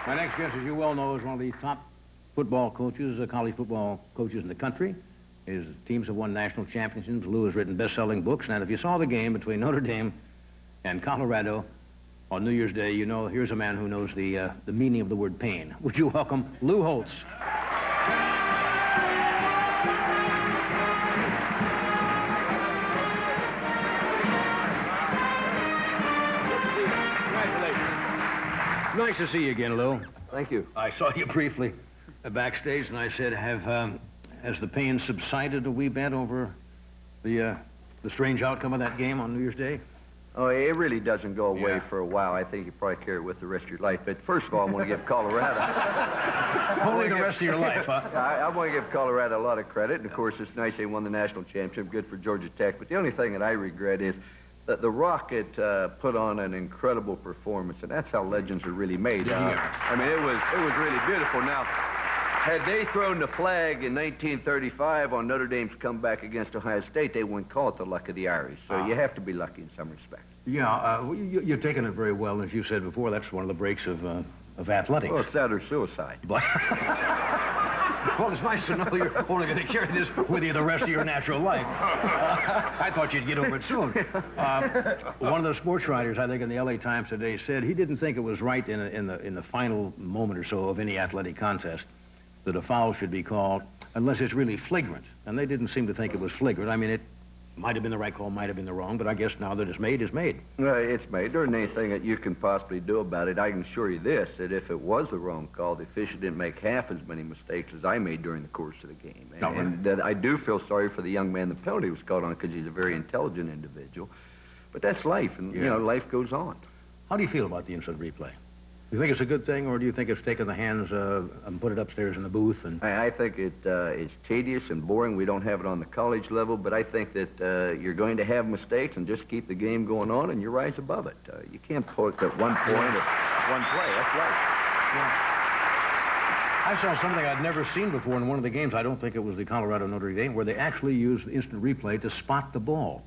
My next guest, as you well know, is one of the top football coaches, college football coaches in the country. His teams have won national championships. Lou has written best-selling books. And if you saw the game between Notre Dame and Colorado on New Year's Day, you know here's a man who knows the meaning of the word pain. Would you welcome Lou Holt? Nice to see you again, Lou. Thank you. I saw you briefly backstage, and I said, has the pain subsided a wee bit over the strange outcome of that game on New Year's Day? Oh, it really doesn't go away for a while. I think you probably carry it with the rest of your life. But first of all, I want to give Colorado... Only the rest of your life, huh? I want to give Colorado a lot of credit. And, of course, it's nice they won the national championship. Good for Georgia Tech. But the only thing that I regret is that the Rocket put on an incredible performance, and that's how legends are really made. I mean, it was really beautiful. Now, had they thrown the flag in 1935 on Notre Dame's comeback against Ohio State, they wouldn't call it the luck of the Irish. So you have to be lucky in some respects. Yeah, you've taken it very well. As you said before, that's one of the breaks of athletics. Well, it's that or suicide. But well, it's nice to know you're only going to carry this with you the rest of your natural life. I thought you'd get over it soon. One of the sports writers, I think, in the L.A. Times today said he didn't think it was right in the final moment or so of any athletic contest that a foul should be called unless it's really flagrant. And they didn't seem to think it was flagrant. I mean, it might have been the right call, might have been the wrong, but I guess now that it's made, it's made. It's made. There isn't anything that you can possibly do about it. I can assure you this, that if it was the wrong call, the official didn't make half as many mistakes as I made during the course of the game. And that I do feel sorry for the young man the penalty was called on because he's a very intelligent individual. But that's life, and, you know, life goes on. How do you feel about the instant replay? Do you think it's a good thing, or do you think it's taken the hands and put it upstairs in the booth? And I think it's tedious and boring. We don't have it on the college level, but I think that you're going to have mistakes and just keep the game going on, and you rise above it. You can't put at one point at one play. That's right. Yeah. I saw something I'd never seen before in one of the games. I don't think it was the Colorado Notre Dame, where they actually used instant replay to spot the ball.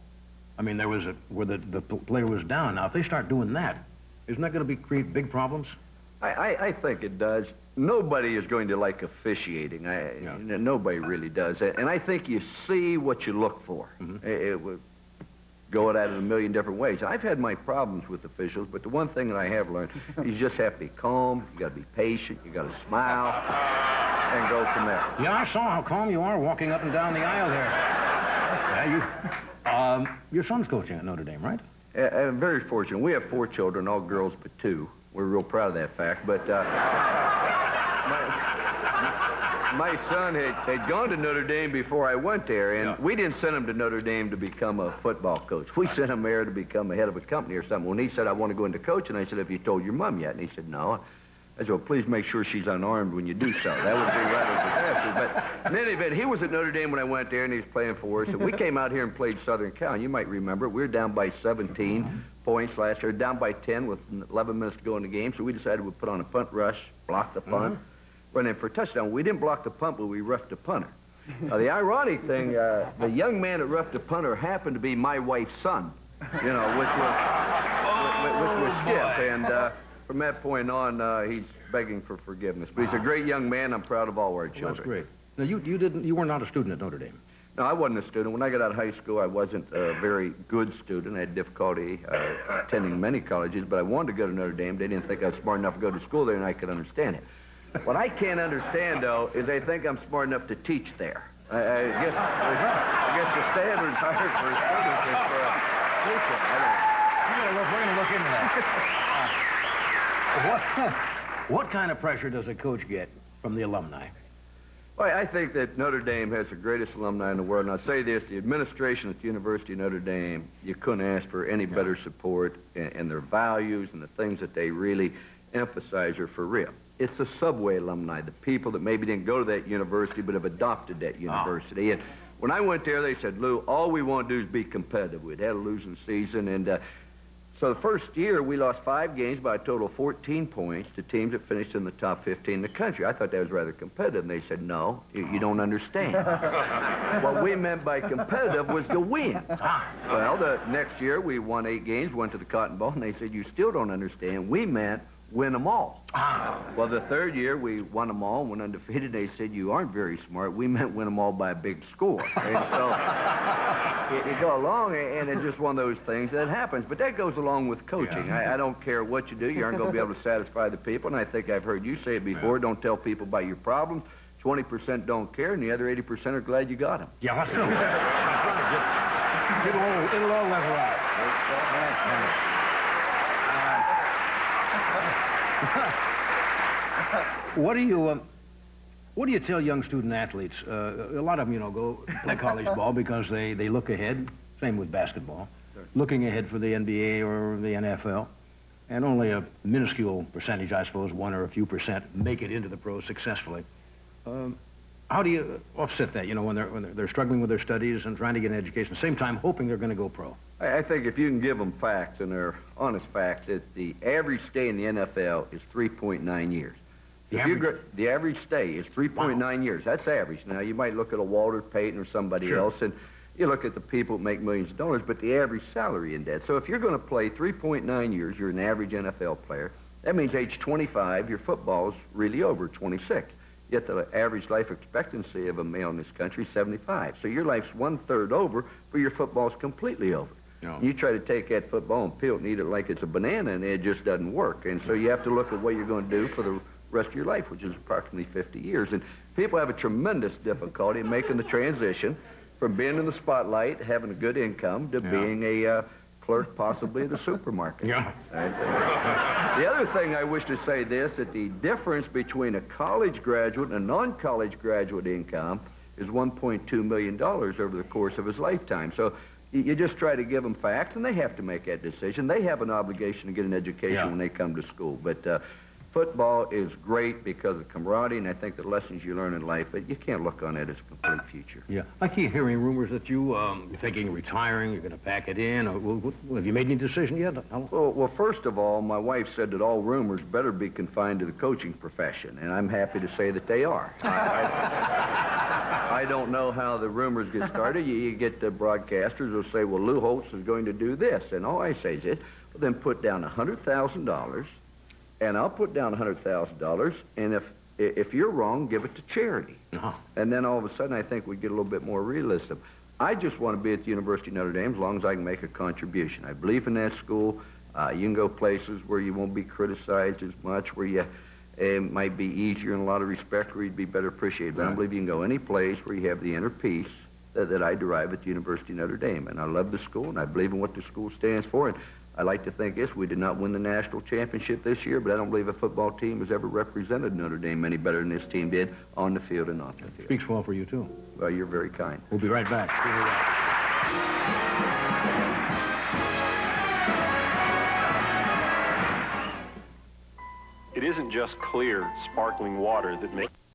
I mean, there was where the player was down. Now, if they start doing that, isn't that going to create big problems? I think it does. Nobody is going to like officiating. Nobody really does. And I think you see what you look for. It would go at it a million different ways. I've had my problems with officials, but the one thing that I have learned, you just have to be calm, you got to be patient, you got to smile, and go from there. Yeah, I saw how calm you are walking up and down the aisle there. Yeah, your son's coaching at Notre Dame, right? I'm very fortunate. We have 4 children, all girls but 2. We're real proud of that fact. But my son had gone to Notre Dame before I went there, and we didn't send him to Notre Dame to become a football coach. We sent him there to become a head of a company or something. When he said, I want to go into coaching, I said, have you told your mom yet? And he said, no. I said, well, please make sure she's unarmed when you do so. That would be rather disastrous. But in any event, he was at Notre Dame when I went there, and he was playing for us. And we came out here and played Southern Cal. You might remember it. We were down by 17 points last year, down by 10 with 11 minutes to go in the game. So we decided we'd put on a punt rush, block the punt, run in for a touchdown. We didn't block the punt, but we roughed the punter. The ironic thing, the young man that roughed the punter happened to be my wife's son, you know, which was Skip. And from that point on, he's begging for forgiveness. But he's a great young man. I'm proud of all our children. That's great. Now, you were not a student at Notre Dame. No, I wasn't a student. When I got out of high school, I wasn't a very good student. I had difficulty attending many colleges, but I wanted to go to Notre Dame. They didn't think I was smart enough to go to school there, and I could understand it. What I can't understand, though, is they think I'm smart enough to teach there. I guess the standard's higher for students than for a teacher. We're going to look into that. What kind of pressure does a coach get from the alumni? Well, I think that Notre Dame has the greatest alumni in the world. And I'll say this, the administration at the University of Notre Dame, you couldn't ask for any better support, and their values and the things that they really emphasize are for real. It's the Subway alumni, the people that maybe didn't go to that university but have adopted that university. And when I went there, they said, Lou, all we want to do is be competitive. We'd had a losing season, and So the first year, we lost 5 games by a total of 14 points to teams that finished in the top 15 in the country. I thought that was rather competitive, and they said, no, you don't understand. What we meant by competitive was to win. Well, the next year, we won 8 games, went to the Cotton Bowl, and they said, you still don't understand. We meant win them all. Well, the third year, we won them all and went undefeated. They said, you aren't very smart. We meant win them all by a big score. And so you go along, and it's just one of those things that happens. But that goes along with coaching. Yeah. I don't care what you do. You aren't going to be able to satisfy the people. And I think I've heard you say it before. Yeah. Don't tell people about your problems. 20% don't care, and the other 80% are glad you got them. Yeah, that's true. It'll all level out. What do you tell young student athletes? A lot of them, go play college ball because they look ahead. Same with basketball. Sure. Looking ahead for the NBA or the NFL. And only a minuscule percentage, I suppose, 1 or a few percent, make it into the pros successfully. How do you offset that, when they're struggling with their studies and trying to get an education, at the same time hoping they're going to go pro? I think if you can give them facts, and they're honest facts, that the average stay in the NFL is 3.9 years. The average stay is 3.9 years. That's average. Now, you might look at a Walter Payton or somebody else, and you look at the people that make millions of dollars, but the average salary in that. So if you're going to play 3.9 years, you're an average NFL player. That means age 25, your football's really over 26. Yet the average life expectancy of a male in this country is 75. So your life's 1/3 over, but your football's completely over. No. You try to take that football and peel it and eat it like it's a banana, and it just doesn't work. And so you have to look at what you're going to do for the rest of your life, which is approximately 50 years. And people have a tremendous difficulty in making the transition from being in the spotlight, having a good income, to being a clerk, possibly at a supermarket. Yeah. The other thing I wish to say this, that the difference between a college graduate and a non-college graduate income is $1.2 million over the course of his lifetime. So you just try to give them facts, and they have to make that decision. They have an obligation to get an education when they come to school. But football is great because of camaraderie, and I think the lessons you learn in life, but you can't look on it as a complete future. Yeah. I keep hearing rumors that you're thinking of retiring, you're going to pack it in. Have you made any decision yet? Well, first of all, my wife said that all rumors better be confined to the coaching profession, and I'm happy to say that they are. I don't know how the rumors get started. You get the broadcasters who say, well, Lou Holt is going to do this, and all I say is this, well, then put down $100,000, and I'll put down $100,000, and if you're wrong, give it to charity. Uh-huh. And then all of a sudden, I think we get a little bit more realistic. I just want to be at the University of Notre Dame as long as I can make a contribution. I believe in that school. You can go places where you won't be criticized as much, where you might be easier in a lot of respect, where you'd be better appreciated. But I don't believe you can go any place where you have the inner peace that I derive at the University of Notre Dame. And I love the school, and I believe in what the school stands for. And I like to think this, we did not win the national championship this year, but I don't believe a football team has ever represented Notre Dame any better than this team did on the field and off the field. Speaks well for you, too. Well, you're very kind. We'll be right back. It isn't just clear, sparkling water that makes